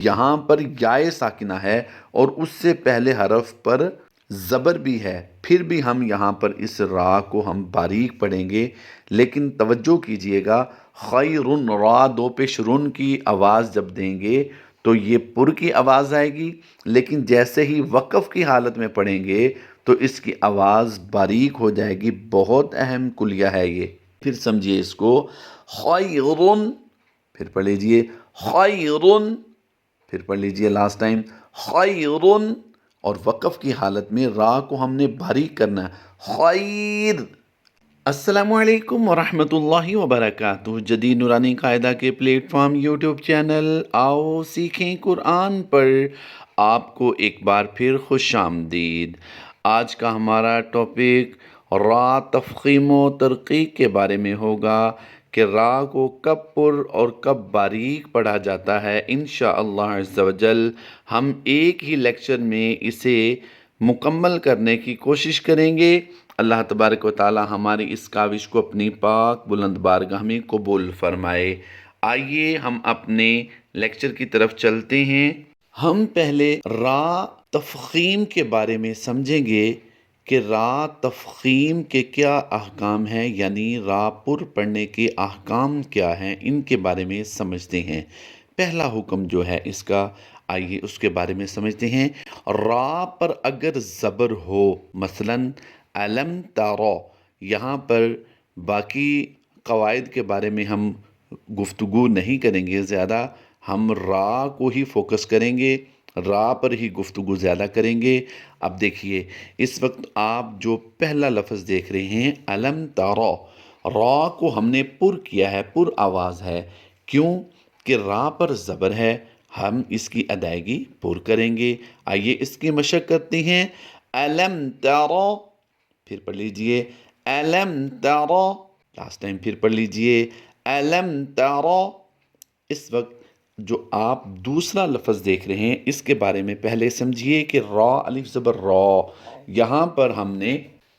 یہاں پر یائے ساکنہ ہے اور اس سے پہلے حرف پر زبر بھی ہے، پھر بھی ہم یہاں پر اس را کو ہم باریک پڑھیں گے، لیکن توجہ کیجئے گا، خیرن را دو پیش رن کی آواز جب دیں گے تو یہ پر کی آواز آئے گی، لیکن جیسے ہی وقف کی حالت میں پڑھیں گے تو اس کی آواز باریک ہو جائے گی۔ بہت اہم کلیہ ہے یہ، پھر سمجھیے اس کو، خیرن، پھر پڑھ لیجئے خیرن، پھر پڑھ لیجئے لاسٹ ٹائم خیرن، اور وقف کی حالت میں را کو ہم نے باریک کرنا ہے، خیر۔ السلام علیکم ورحمۃ اللہ وبرکاتہ۔ جدید نورانی قاعدہ کے پلیٹ فارم یوٹیوب چینل آؤ سیکھیں قرآن پر آپ کو ایک بار پھر خوش آمدید۔ آج کا ہمارا ٹاپک را تفخیم و ترقیق کے بارے میں ہوگا کہ را کو کب پر اور کب باریک پڑھا جاتا ہے۔ انشاءاللہ عز و جل ہم ایک ہی لیکچر میں اسے مکمل کرنے کی کوشش کریں گے۔ اللہ تبارک و تعالی ہماری اس کاوش کو اپنی پاک بلند بارگاہ میں قبول فرمائے۔ آئیے ہم اپنے لیکچر کی طرف چلتے ہیں۔ ہم پہلے را تفخیم کے بارے میں سمجھیں گے کہ را تفخیم کے کیا احکام ہیں، یعنی را پر پڑھنے کے احکام کیا ہیں، ان کے بارے میں سمجھتے ہیں۔ پہلا حکم جو ہے اس کا، آئیے اس کے بارے میں سمجھتے ہیں۔ را پر اگر زبر ہو، مثلاً علم تارو، یہاں پر باقی قواعد کے بارے میں ہم گفتگو نہیں کریں گے زیادہ، ہم را کو ہی فوکس کریں گے، را پر ہی گفتگو زیادہ کریں گے۔ اب دیکھیے اس وقت آپ جو پہلا لفظ دیکھ رہے ہیں علم تارو، را کو ہم نے پر کیا ہے، پر آواز ہے، کیوں کہ را پر زبر ہے، ہم اس کی ادائیگی پر کریں گے۔ آئیے اس کی مشق کرتے ہیں۔ علم تارو، پھر پڑھ لیجئے علم تارو، لاسٹ ٹائم پھر پڑھ لیجئے علم تارو۔ اس وقت جو آپ دوسرا لفظ دیکھ رہے ہیں اس کے بارے میں پہلے سمجھیے کہ را الف زبر را، یہاں پر ہم نے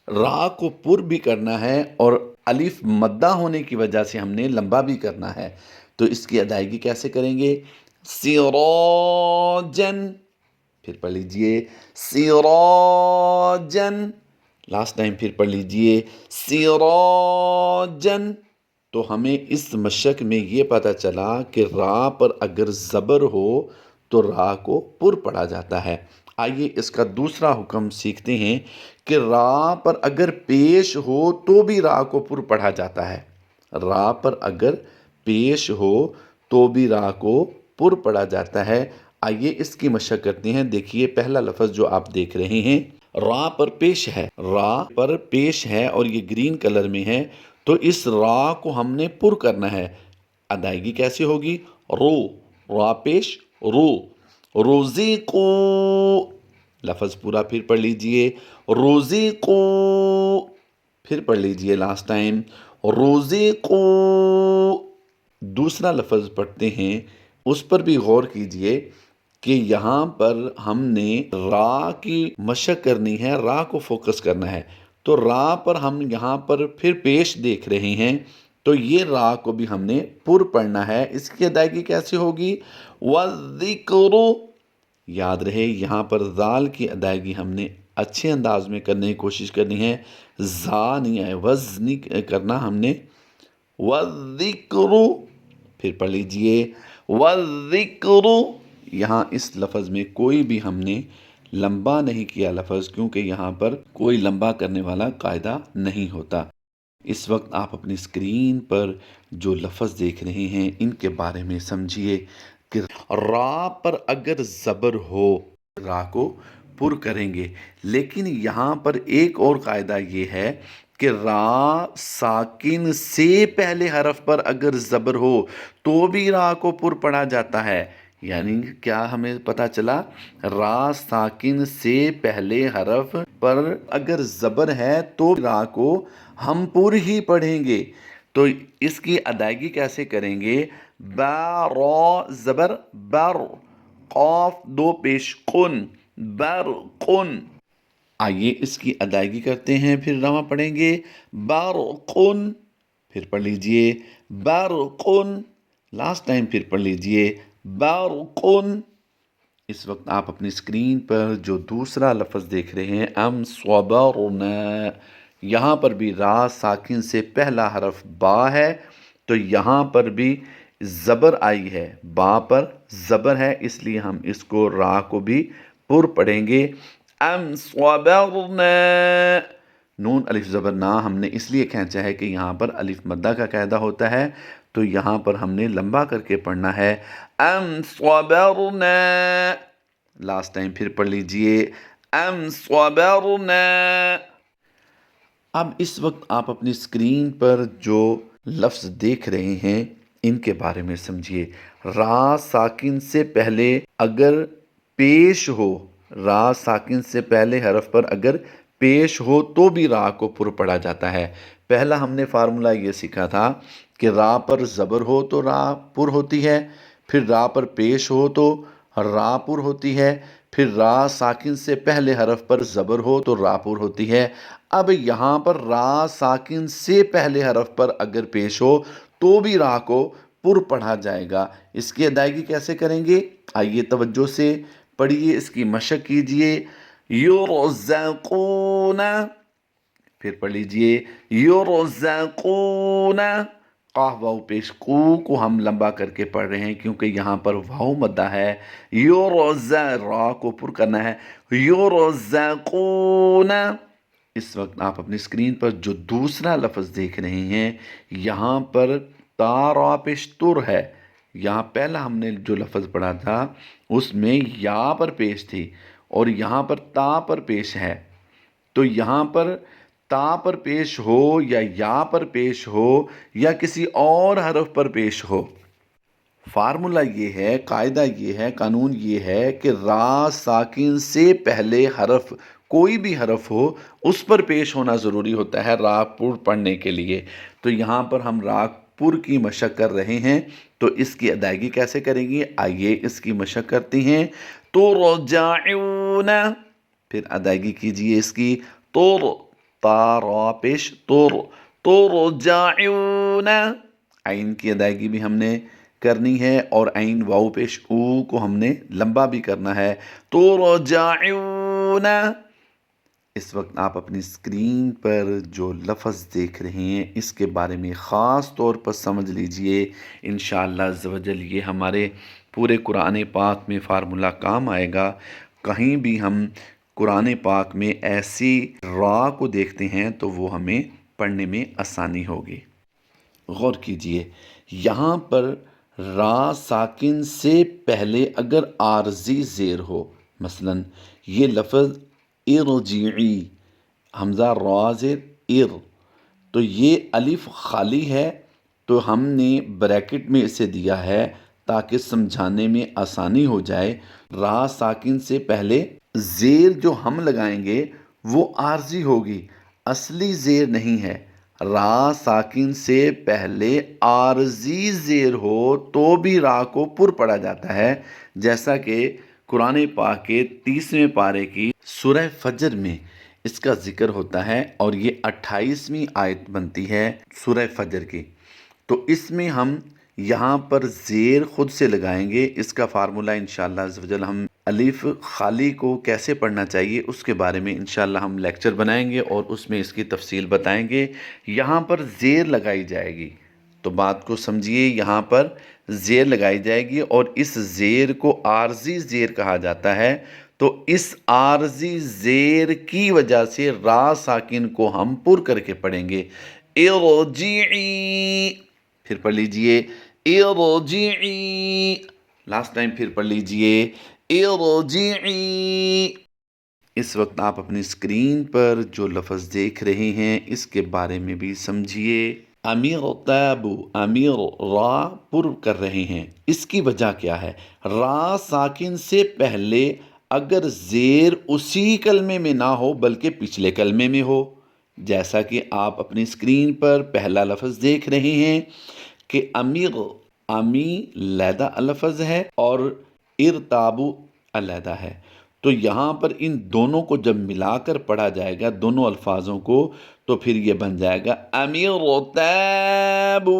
را کو پر بھی کرنا ہے اور الف مدہ ہونے کی وجہ سے ہم نے لمبا بھی کرنا ہے، تو اس کی ادائیگی کیسے کریں گے؟ سراجن، پھر پڑھ لیجئے سراجن، لاسٹ ٹائم پھر پڑھ لیجئے سراجن۔ تو ہمیں اس مشق میں یہ پتہ چلا کہ را پر اگر زبر ہو تو را کو پر پڑھا جاتا ہے۔ آئیے اس کا دوسرا حکم سیکھتے ہیں کہ را پر اگر پیش ہو تو بھی را کو پر پڑھا جاتا ہے۔ را پر اگر پیش ہو تو بھی را کو پر پڑھا جاتا ہے۔ آئیے اس کی مشق کرتے ہیں۔ دیکھیے پہلا لفظ جو آپ دیکھ رہے ہیں را پر پیش ہے، را پر پیش ہے اور یہ گرین کلر میں ہے، تو اس را کو ہم نے پر کرنا ہے۔ ادائیگی کیسے ہوگی؟ رو، را پیش رو، روزیقو، لفظ پورا پھر پڑھ لیجئے روزیقو، پھر پڑھ لیجئے لاسٹ ٹائم روزیقو۔ دوسرا لفظ پڑھتے ہیں، اس پر بھی غور کیجئے کہ یہاں پر ہم نے را کی مشق کرنی ہے، را کو فوکس کرنا ہے، تو را پر ہم یہاں پر پھر پیش دیکھ رہے ہیں، تو یہ را کو بھی ہم نے پر پڑھنا ہے۔ اس کی ادائیگی کیسے ہوگی؟ وَالذِّكْرُ، یاد رہے یہاں پر ذال کی ادائیگی ہم نے اچھے انداز میں کرنے کی کوشش کرنی ہے، زا نہیں ہے، وز نہیں کرنا ہم نے، وَالذِّكْرُ، پھر پڑھ لیجئے وَالذِّكْرُ۔ یہاں اس لفظ میں کوئی بھی ہم نے لمبا نہیں کیا لفظ، کیونکہ یہاں پر کوئی لمبا کرنے والا قاعدہ نہیں ہوتا۔ اس وقت آپ اپنی اسکرین پر جو لفظ دیکھ رہے ہیں ان کے بارے میں سمجھیے کہ را پر اگر زبر ہو را کو پر کریں گے، لیکن یہاں پر ایک اور قاعدہ یہ ہے کہ را ساکن سے پہلے حرف پر اگر زبر ہو تو بھی را کو پر پڑھا جاتا ہے۔ یعنی کیا ہمیں پتہ چلا؟ را ساکن سے پہلے حرف پر اگر زبر ہے تو را کو ہم پر ہی پڑھیں گے، تو اس کی ادائیگی کیسے کریں گے؟ با را زبر بر، قاف دو پیش قن، برقن۔ آئیے اس کی ادائیگی کرتے ہیں، پھر رواں پڑھیں گے برقن، پھر پڑھ لیجئے برقن، لاسٹ ٹائم پھر پڑھ لیجئے برقن۔ اس وقت آپ اپنی اسکرین پر جو دوسرا لفظ دیکھ رہے ہیں ام صبرنا، یہاں پر بھی را ساکن سے پہلا حرف با ہے، تو یہاں پر بھی زبر آئی ہے، با پر زبر ہے، اس لیے ہم اس کو را کو بھی پر پڑھیں گے ام صبرنا۔ نون الف زبر نا ہم نے اس لیے کھینچا ہے کہ یہاں پر الف مدہ کا قاعدہ ہوتا ہے، تو یہاں پر ہم نے لمبا کر کے پڑھنا ہے ام صبرنا۔ لاسٹ ٹائم پھر پڑھ لیجئے ام صبرنا۔ اب اس وقت آپ اپنی اسکرین پر جو لفظ دیکھ رہے ہیں ان کے بارے میں سمجھیے۔ را ساکن سے پہلے اگر پیش ہو، را ساکن سے پہلے حرف پر اگر پیش ہو تو بھی را کو پر پڑھا جاتا ہے۔ پہلا ہم نے فارمولہ یہ سیکھا تھا کہ را پر زبر ہو تو را پر ہوتی ہے، پھر را پر پیش ہو تو را پر ہوتی ہے، پھر را ساکن سے پہلے حرف پر زبر ہو تو را پر ہوتی ہے۔ اب یہاں پر را ساکن سے پہلے حرف پر اگر پیش ہو تو بھی را کو پر پڑھا جائے گا۔ اس کی ادائیگی کیسے کریں گے؟ آئیے توجہ سے پڑھیے، اس کی مشق کیجئے۔ یرزقون، پھر پڑھ لیجئے یرزقون۔ قاف واو پیش کو ہم لمبا کر کے پڑھ رہے ہیں کیونکہ یہاں پر واو مدہ ہے، را کو پر کرنا ہے یرزقون۔ اس وقت آپ اپنی اسکرین پر جو دوسرا لفظ دیکھ رہے ہیں یہاں پر تا را پیش تر ہے۔ یہاں پہلا ہم نے جو لفظ پڑھا تھا اس میں یا پر پیش تھی اور یہاں پر تا پر پیش ہے، تو یہاں پر تا پر پیش ہو یا پر پیش ہو یا کسی اور حرف پر پیش ہو، فارمولہ یہ ہے، قاعدہ یہ ہے، قانون یہ ہے کہ را ساکن سے پہلے حرف کوئی بھی حرف ہو اس پر پیش ہونا ضروری ہوتا ہے را پر پڑھنے کے لیے۔ تو یہاں پر ہم را پر کی مشق کر رہے ہیں، تو اس کی ادائیگی کیسے کریں گے؟ آئیے اس کی مشق کرتے ہیں۔ ترجعون، پھر ادائیگی کیجئے اس کی تا را پیش ترجعون۔ عین کی ادائیگی بھی ہم نے کرنی ہے اور عین واو پیش او کو ہم نے لمبا بھی کرنا ہے ترجعون۔ اس وقت آپ اپنی اسکرین پر جو لفظ دیکھ رہے ہیں اس کے بارے میں خاص طور پر سمجھ لیجئے، انشاءاللہ عز و جل یہ ہمارے پورے قرآن پاک میں فارمولہ کام آئے گا۔ کہیں بھی ہم قرآن پاک میں ایسی را کو دیکھتے ہیں تو وہ ہمیں پڑھنے میں آسانی ہوگی۔ غور کیجئے، یہاں پر را ساکن سے پہلے اگر عارضی زیر ہو، مثلا یہ لفظ ارجعی، حمزہ را زیر ار، تو یہ الف خالی ہے تو ہم نے بریکٹ میں اسے دیا ہے تاکہ سمجھانے میں آسانی ہو جائے۔ را ساکن سے پہلے زیر جو ہم لگائیں گے وہ عارضی ہوگی، اصلی زیر نہیں ہے۔ را ساکن سے پہلے عارضی زیر ہو تو بھی را کو پر پڑھا جاتا ہے، جیسا کہ قرآن پاک کے 30ویں پارے کی سورہ فجر میں اس کا ذکر ہوتا ہے اور یہ 28ویں آیت بنتی ہے سورہ فجر کی۔ تو اس میں ہم یہاں پر زیر خود سے لگائیں گے۔ اس کا فارمولہ انشاءاللہ عز و جل ہم الف خالی کو کیسے پڑھنا چاہیے اس کے بارے میں انشاءاللہ ہم لیکچر بنائیں گے اور اس میں اس کی تفصیل بتائیں گے۔ یہاں پر زیر لگائی جائے گی، تو بات کو سمجھیے، یہاں پر زیر لگائی جائے گی اور اس زیر کو عارضی زیر کہا جاتا ہے۔ تو اس عارضی زیر کی وجہ سے را ساکن کو ہم پر کر کے پڑھیں گے ارجعی، پھر پڑھ لیجئے ارجعی، لاسٹ ٹائم پھر پڑھ لیجئے ارجعی۔ اس وقت آپ اپنی اسکرین پر جو لفظ دیکھ رہے ہیں اس کے بارے میں بھی سمجھیے۔ امیر تابو، امیر را پر کر رہے ہیں، اس کی وجہ کیا ہے؟ را ساکن سے پہلے اگر زیر اسی کلمے میں نہ ہو بلکہ پچھلے کلمے میں ہو، جیسا کہ آپ اپنی اسکرین پر پہلا لفظ دیکھ رہے ہیں کہ امیر، امی لیدہ لفظ ہے اور ارتابو علیحدہ ہے، تو یہاں پر ان دونوں کو جب ملا کر پڑھا جائے گا دونوں الفاظوں کو، تو پھر یہ بن جائے گا امیر تابو۔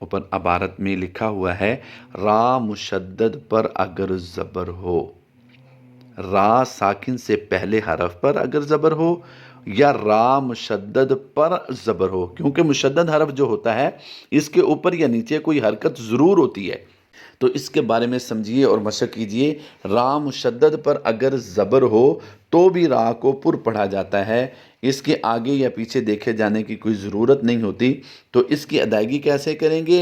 اوپر عبارت میں لکھا ہوا ہے را مشدد پر اگر زبر ہو، را ساکن سے پہلے حرف پر اگر زبر ہو یا را مشدد پر زبر ہو، کیونکہ مشدد حرف جو ہوتا ہے اس کے اوپر یا نیچے کوئی حرکت ضرور ہوتی ہے، تو اس کے بارے میں سمجھیے اور مشق کیجئے۔ را مشدد پر اگر زبر ہو تو بھی را کو پر پڑھا جاتا ہے، اس کے آگے یا پیچھے دیکھے جانے کی کوئی ضرورت نہیں ہوتی، تو اس کی ادائیگی کیسے کریں گے؟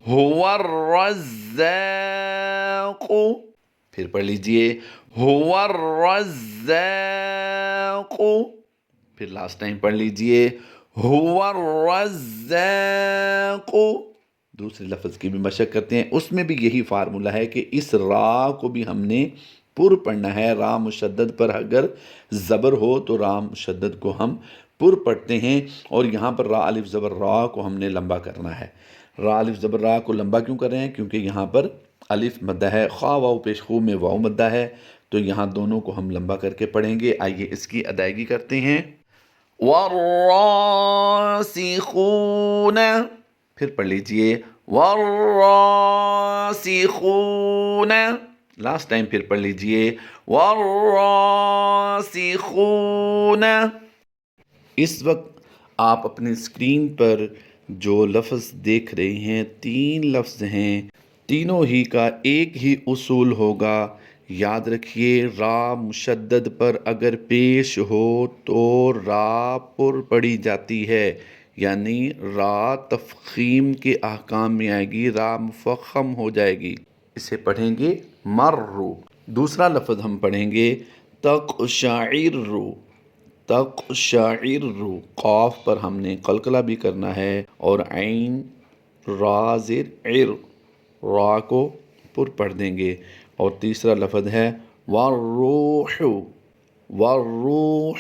هو الرزاق، پھر پڑھ لیجئے هو الرزاق، پھر لاسٹ ٹائم پڑھ لیجئے هو الرزاق۔ دوسرے لفظ کی بھی مشق کرتے ہیں، اس میں بھی یہی فارمولہ ہے کہ اس را کو بھی ہم نے پر پڑھنا ہے۔ را مشدد پر اگر زبر ہو تو را مشدد کو ہم پر پڑھتے ہیں، اور یہاں پر را الف زبر را کو ہم نے لمبا کرنا ہے۔ را الف زبر را کو لمبا کیوں کر رہے ہیں؟ کیونکہ یہاں پر الف مدہ ہے، خواہ واو پیش خو میں واو مدہ ہے، تو یہاں دونوں کو ہم لمبا کر کے پڑھیں گے۔ آئیے اس کی ادائیگی کرتے ہیں۔ والراسخون، پھر پڑھ لیجئے والراسخون، لاسٹ ٹائم پھر پڑھ لیجئے والراسخون۔ اس وقت آپ اپنے اسکرین پر جو لفظ دیکھ رہے ہیں، 3 لفظ ہیں، تینوں ہی کا ایک ہی اصول ہوگا۔ یاد رکھیے، را مشدد پر اگر پیش ہو تو را پر پڑھی جاتی ہے، یعنی را تفخیم کے احکام میں آئے گی، را مفخم ہو جائے گی۔ اسے پڑھیں گے مرو۔ دوسرا لفظ ہم پڑھیں گے تقشعر، تقشعر، قاف پر ہم نے قلقلہ بھی کرنا ہے، اور عین را زیر عر، را کو پر پڑھ دیں گے۔ اور تیسرا لفظ ہے والروح، والروح،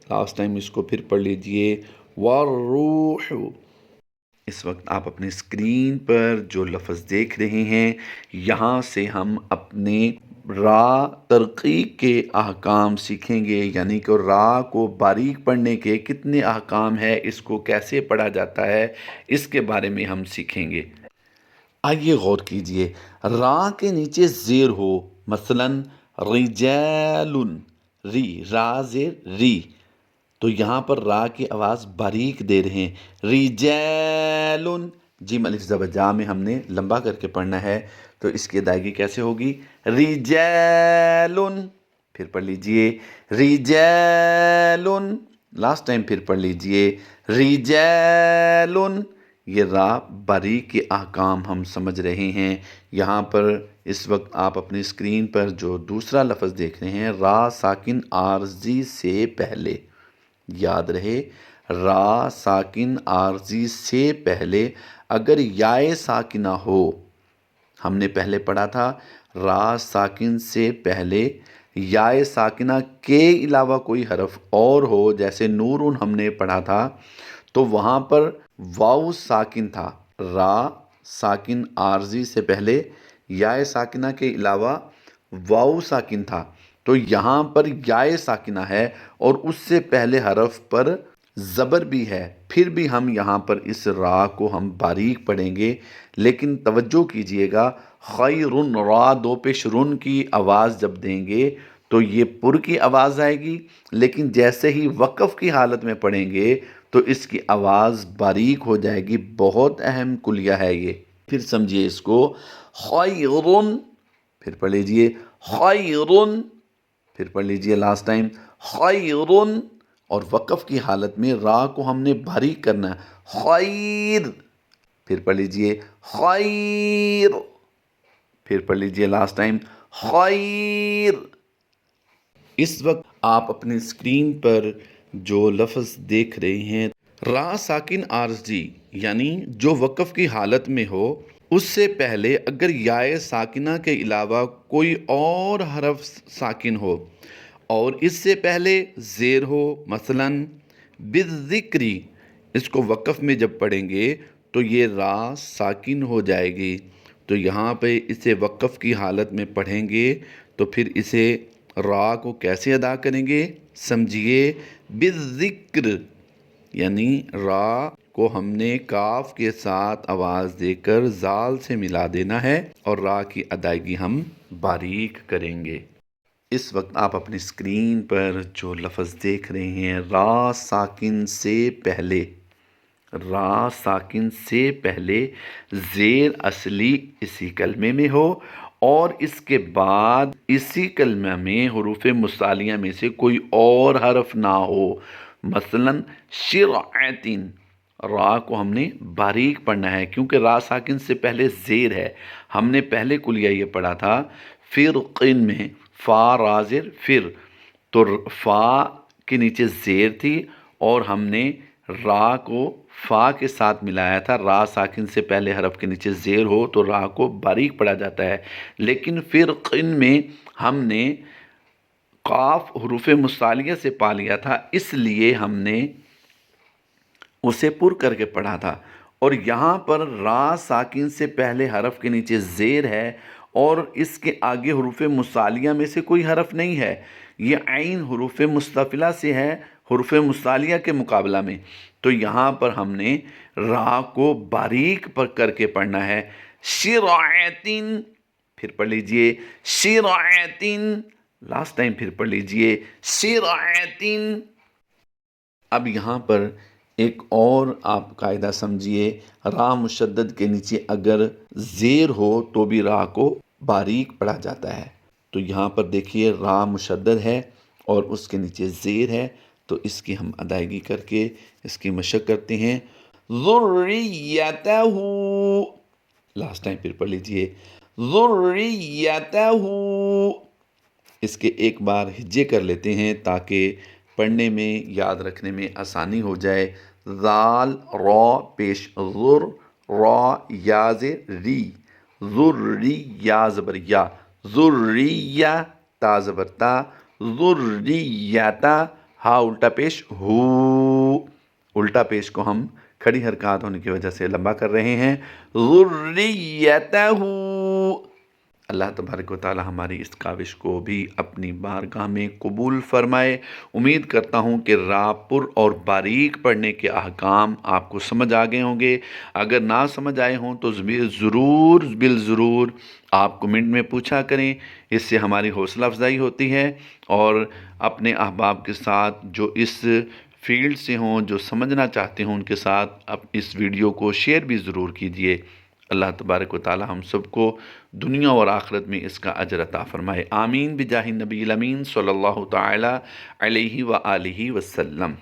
لاسٹ ٹائم اس کو پھر پڑھ لیجئے والروح۔ اس وقت آپ اپنے اسکرین پر جو لفظ دیکھ رہے ہیں، یہاں سے ہم اپنے را ترقیق کے احکام سیکھیں گے، یعنی کہ را کو باریک پڑھنے کے کتنے احکام ہیں، اس کو کیسے پڑھا جاتا ہے، اس کے بارے میں ہم سیکھیں گے۔ آئیے غور کیجئے، را کے نیچے زیر ہو، مثلا رجال، ری، را زیر ری، تو یہاں پر را کی آواز باریک دے رہے ہیں، رجال، جیم الف زبر جا میں ہم نے لمبا کر کے پڑھنا ہے، تو اس کی ادائیگی کیسے ہوگی؟ رجال، پھر پڑھ لیجئے رجال، لاسٹ ٹائم پھر پڑھ لیجئے رجال۔ یہ را باریک کے احکام ہم سمجھ رہے ہیں۔ یہاں پر اس وقت آپ اپنی اسکرین پر جو دوسرا لفظ دیکھ رہے ہیں، را ساکن عارضی سے پہلے، یاد رہے، را ساکن عارضی سے پہلے اگر یائے ساکنہ ہو، ہم نے پہلے پڑھا تھا را ساکن سے پہلے یائے ساکنہ کے علاوہ کوئی حرف اور ہو، جیسے نورون ہم نے پڑھا تھا، تو وہاں پر واو ساکن تھا، را ساکن عارضی سے پہلے یائے ساکنہ کے علاوہ واو ساکن تھا، تو یہاں پر یائے ساکنہ ہے اور اس سے پہلے حرف پر زبر بھی ہے، پھر بھی ہم یہاں پر اس را کو ہم باریک پڑھیں گے، لیکن توجہ کیجئے گا، خیرن، را دو پیش رن کی آواز جب دیں گے تو یہ پر کی آواز آئے گی، لیکن جیسے ہی وقف کی حالت میں پڑھیں گے تو اس کی آواز باریک ہو جائے گی۔ بہت اہم کلیہ ہے یہ، پھر سمجھیے اس کو، خیرن، پھر پڑھ لیجئے خیرن، پھر پڑھ لیجئے لاسٹ ٹائم خیرن، اور وقف کی حالت میں را کو ہم نے باریک کرنا ہے، خیر، پھر پڑھ لیجئے خیر، پھر پڑھ لیجئے لاسٹ ٹائم خیر۔ اس وقت آپ اپنے اسکرین پر جو لفظ دیکھ رہے ہیں، را ساکن عارضی، یعنی جو وقف کی حالت میں ہو، اس سے پہلے اگر یائے ساکنہ کے علاوہ کوئی اور حرف ساکن ہو اور اس سے پہلے زیر ہو، مثلا بالذکری، اس کو وقف میں جب پڑھیں گے تو یہ را ساکن ہو جائے گی، تو یہاں پہ اسے وقف کی حالت میں پڑھیں گے تو پھر اسے را کو کیسے ادا کریں گے؟ سمجھیے، بالذکر، یعنی را کو ہم نے کاف کے ساتھ آواز دے کر زال سے ملا دینا ہے اور را کی ادائیگی ہم باریک کریں گے۔ اس وقت آپ اپنی اسکرین پر جو لفظ دیکھ رہے ہیں را ساکن سے پہلے، را ساکن سے پہلے زیر اصلی اسی کلمے میں ہو اور اس کے بعد اسی کلمہ میں حروف مصالیہ میں سے کوئی اور حرف نہ ہو، مثلا شرعتن، را کو ہم نے باریک پڑھنا ہے کیونکہ را ساکن سے پہلے زیر ہے۔ ہم نے پہلے کلیہ یہ پڑھا تھا فرقن میں فا رازر فر، تو فا کے نیچے زیر تھی اور ہم نے را کو فا کے ساتھ ملایا تھا۔ را ساکن سے پہلے حرف کے نیچے زیر ہو تو را کو باریک پڑھا جاتا ہے، لیکن فرقن میں ہم نے قاف حروف مصالیہ سے پا لیا تھا، اس لیے ہم نے اسے پر کر کے پڑھا تھا، اور یہاں پر را ساکن سے پہلے حرف کے نیچے زیر ہے اور اس کے آگے حروف مصالیہ میں سے کوئی حرف نہیں ہے، یہ عین حروف مستفلہ سے ہے حروف مصالیہ کے مقابلہ میں، تو یہاں پر ہم نے را کو باریک پر کر کے پڑھنا ہے۔ شرعتن، پھر پڑھ لیجئے شرعتن، لاسٹ ٹائم پھر پڑھ لیجئے شرعتن۔ اب یہاں پر ایک اور آپ قاعدہ سمجھیے، را مشدد کے نیچے اگر زیر ہو تو بھی را کو باریک پڑھا جاتا ہے، تو یہاں پر دیکھیے را مشدد ہے اور اس کے نیچے زیر ہے، تو اس کی ہم ادائیگی کر کے اس کی مشق کرتے ہیں۔ ذریتہ، لاسٹ ٹائم پھر پڑھ لیجئے ذریتہ، اس کے ایک بار ہجے کر لیتے ہیں تاکہ پڑھنے میں یاد رکھنے میں آسانی ہو جائے۔ ذال را پیش ذر، را یا زیر ری، ذری یا زبر یا، ذریہ تا زبر تا، ذریتا، ہا الٹا پیش ہو، الٹا پیش کو ہم کھڑی حرکات ہونے کی وجہ سے لمبا کر رہے ہیں۔ ذریتہ، اللہ تبارک و تعالی ہماری اس کاوش کو بھی اپنی بارگاہ میں قبول فرمائے۔ امید کرتا ہوں کہ را پر اور باریک پڑھنے کے احکام آپ کو سمجھ آ گئے ہوں گے۔ اگر نہ سمجھ آئے ہوں تو ضرور بالضرور آپ کمنٹ میں پوچھا کریں، اس سے ہماری حوصلہ افزائی ہوتی ہے، اور اپنے احباب کے ساتھ جو اس فیلڈ سے ہوں، جو سمجھنا چاہتے ہوں، ان کے ساتھ اس ویڈیو کو شیئر بھی ضرور کیجئے۔ اللہ تبارک و تعالی ہم سب کو دنیا اور آخرت میں اس کا اجر عطا فرمائے، آمین بجاہ النبی الامین صلی اللہ تعالی علیہ وآلہ وسلم۔